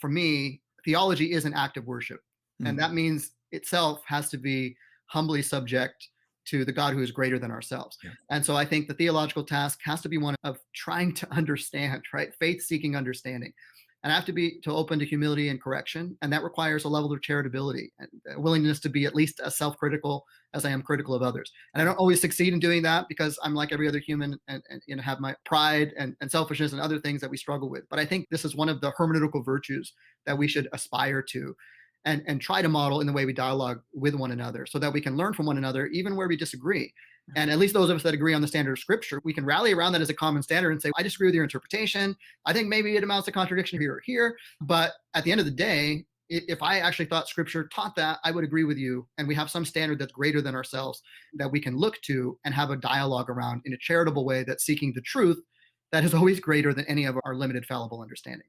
for me, theology is an act of worship. And Mm. that means itself has to be humbly subject to the God who is greater than ourselves. Yeah. And so I think the theological task has to be one of trying to understand, right? Faith seeking understanding. And I have to be to open to humility and correction. And that requires a level of charitability and a willingness to be at least as self critical as I am critical of others. And I don't always succeed in doing that because I'm like every other human and have my pride and selfishness and other things that we struggle with. But I think this is one of the hermeneutical virtues that we should aspire to and try to model in the way we dialogue with one another so that we can learn from one another even where we disagree. And at least those of us that agree on the standard of scripture, we can rally around that as a common standard and say, I disagree with your interpretation. I think maybe it amounts to contradiction here or here. But at the end of the day, if I actually thought scripture taught that, I would agree with you. And we have some standard that's greater than ourselves that we can look to and have a dialogue around in a charitable way that's seeking the truth that is always greater than any of our limited fallible understandings.